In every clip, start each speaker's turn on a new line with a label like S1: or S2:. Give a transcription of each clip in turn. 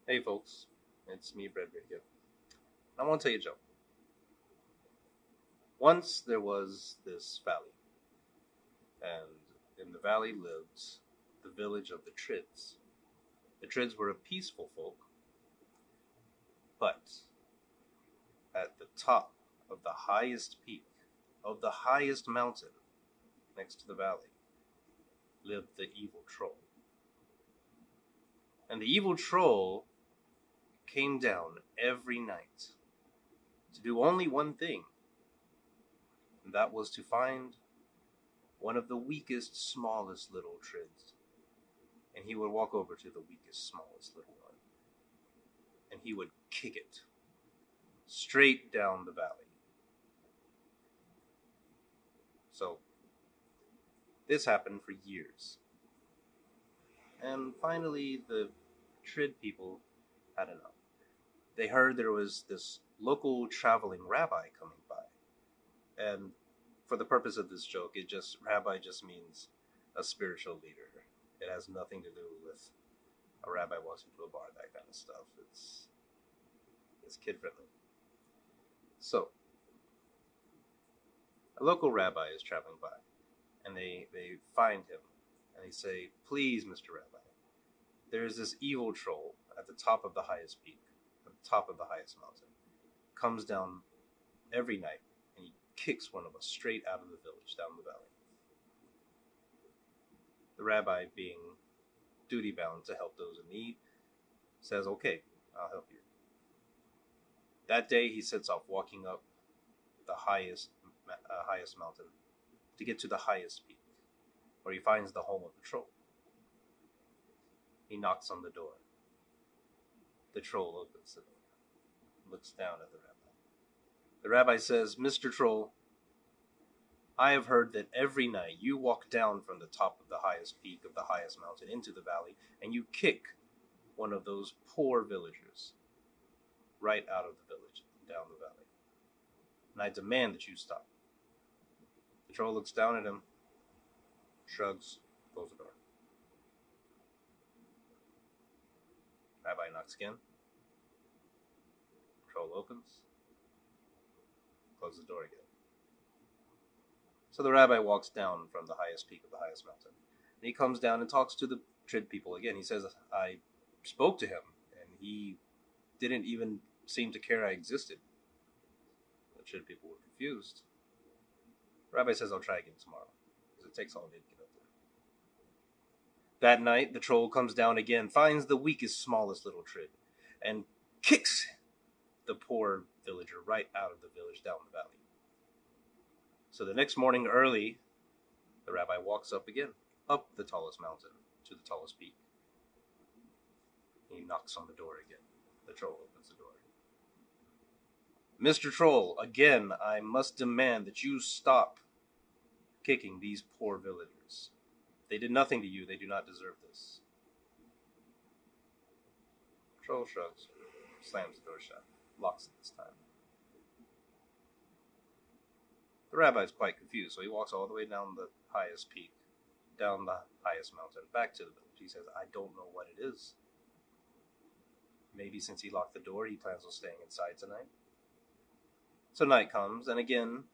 S1: Hey folks, it's me, Bread Radio. I want to tell you a joke. Once there was this valley, and in the valley lived the village of the Tridds. The Tridds were a peaceful folk, but at the top of the highest peak of the highest mountain next to the valley lived the evil troll. And the evil troll came down every night to do only one thing, and that was to find one of the weakest, smallest little Tridds. And he would walk over to the weakest, smallest little one, and he would kick it straight down the valley. So, this happened for years. And finally, the Trid people had enough. They heard there was this local traveling rabbi coming by. And for the purpose of this joke, rabbi just means a spiritual leader. It has nothing to do with a rabbi walks into a bar, that kind of stuff. It's kid friendly. So, a local rabbi is traveling by, and they find him, and they say, "Please, Mr. Rabbi, there is this evil troll at the top of the highest peak, at the top of the highest mountain, comes down every night, and he kicks one of us straight out of the village down the valley." The rabbi, being duty bound to help those in need, says, "Okay, I'll help you." That day, he sets off walking up the highest mountain to get to the highest peak, where he finds the home of the troll. He knocks on the door. The troll opens the door, looks down at the rabbi. The rabbi says, "Mr. Troll, I have heard that every night you walk down from the top of the highest peak of the highest mountain into the valley, and you kick one of those poor villagers right out of the village, down the valley. And I demand that you stop." The troll looks down at him, shrugs, closes the door. Rabbi knocks again. Troll opens, closes the door again. So the rabbi walks down from the highest peak of the highest mountain. And he comes down and talks to the Trid people again. He says, "I spoke to him, and he didn't even seem to care I existed." The Trid people were confused. The rabbi says, "I'll try again tomorrow, because it takes all day to get up there." That night, the troll comes down again, finds the weakest, smallest little Trid, and kicks the poor villager right out of the village down the valley. So the next morning early, the rabbi walks up again, up the tallest mountain to the tallest peak. He knocks on the door again. The troll opens the door. "Mr. Troll, again, I must demand that you stop kicking these poor villagers. They did nothing to you. They do not deserve this." The troll shrugs, slams the door shut, locks it this time. The rabbi is quite confused, so he walks all the way down the highest peak, down the highest mountain, back to the village. He says, "I don't know what it is. Maybe since he locked the door, he plans on staying inside tonight." So night comes, and again,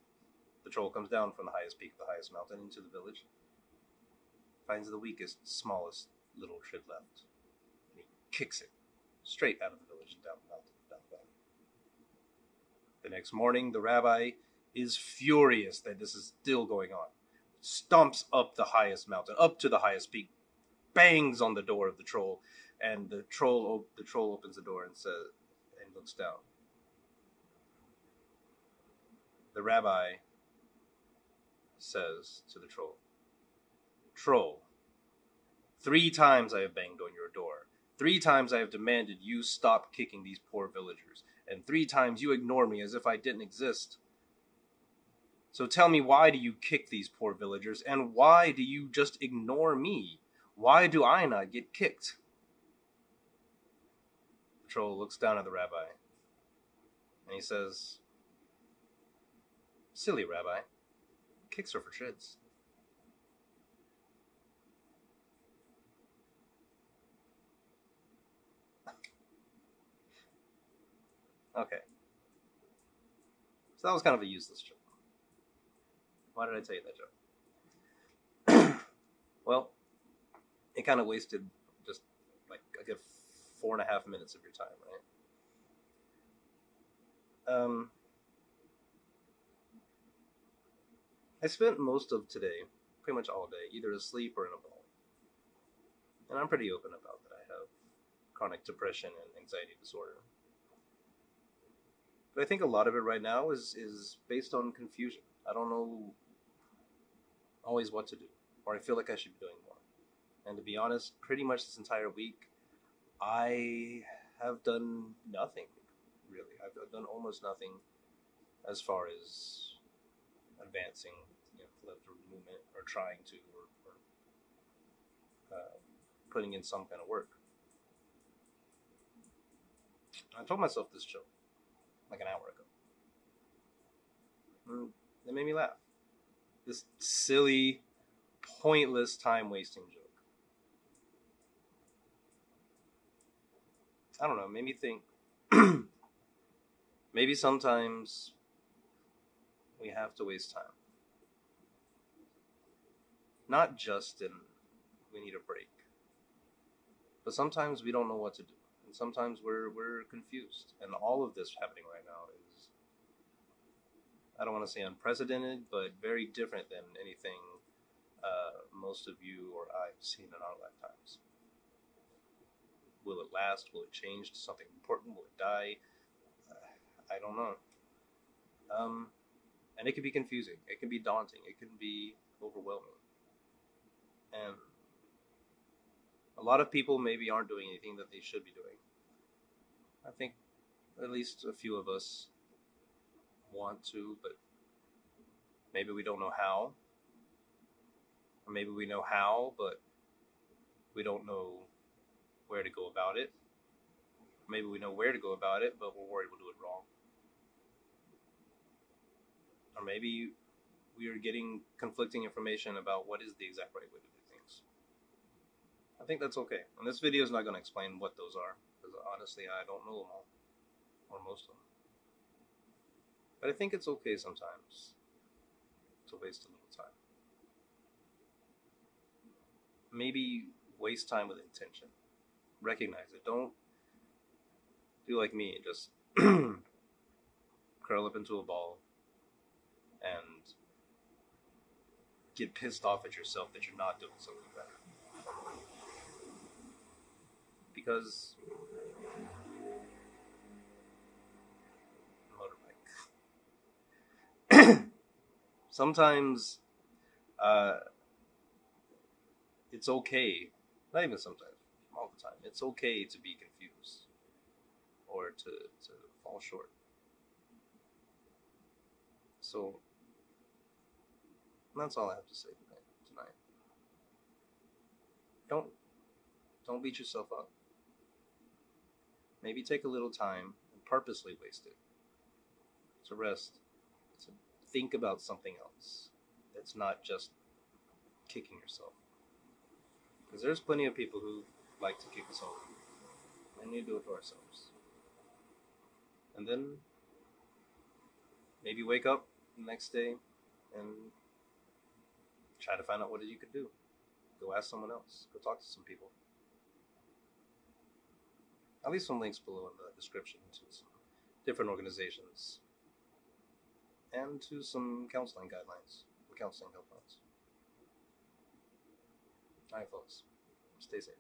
S1: the troll comes down from the highest peak of the highest mountain into the village, finds the weakest, smallest little Trid left, and he kicks it straight out of the village and down the mountain, down the valley. The next morning, the rabbi is furious that this is still going on. Stomps up the highest mountain, up to the highest peak, bangs on the door of the troll, and the troll opens the door and says, and looks down. The rabbi says to the troll, "Troll, 3 times I have banged on your door. 3 times I have demanded you stop kicking these poor villagers, and 3 times you ignore me as if I didn't exist. So tell me, why do you kick these poor villagers, and why do you just ignore me? Why do I not get kicked?" The troll looks down at the rabbi, and he says, "Silly rabbi, kicks are for Tridds." Okay. So that was kind of a useless joke. Why did I tell you that joke? Well, it kind of wasted just like a good 4.5 minutes of your time, right? I spent most of today, pretty much all day, either asleep or in a ball. And I'm pretty open about that. I have chronic depression and anxiety disorder. But I think a lot of it right now is based on confusion. I don't know always what to do, or I feel like I should be doing more. And to be honest, pretty much this entire week, I have done nothing, really. I've done almost nothing as far as advancing, political movement, or trying to, or putting in some kind of work. I told myself this joke like an hour ago. And it made me laugh. This silly, pointless, time wasting joke. I don't know, it made me think maybe sometimes we have to waste time. Not just in we need a break, but sometimes we don't know what to do. And sometimes we're confused. And all of this happening right now is, I don't want to say unprecedented, but very different than anything most of you or I've seen in our lifetimes. Will it last? Will it change to something important? Will it die? I don't know. And it can be confusing. It can be daunting. It can be overwhelming. And a lot of people maybe aren't doing anything that they should be doing. I think at least a few of us want to, but maybe we don't know how. Or maybe we know how, but we don't know where to go about it. Maybe we know where to go about it, but we're worried we'll do it wrong. Or maybe we are getting conflicting information about what is the exact right way to do things. I think that's okay. And this video is not going to explain what those are, because honestly, I don't know them all, or most of them. But I think it's okay sometimes to waste a little time. Maybe waste time with intention. Recognize it. Don't do like me, just curl up into a ball and get pissed off at yourself that you're not doing something better. Because motorbike. Sometimes it's okay, not even sometimes, all the time, it's okay to be confused or to fall short. So that's all I have to say tonight. Don't beat yourself up. Maybe take a little time and purposely waste it to rest, to think about something else that's not just kicking yourself. Because there's plenty of people who like to kick us over, and we need to do it to ourselves. And then maybe wake up the next day and try to find out what it is you could do. Go ask someone else. Go talk to some people. I'll leave some links below in the description to some different organizations and to some counseling guidelines and counseling helplines. Alright, folks. Stay safe.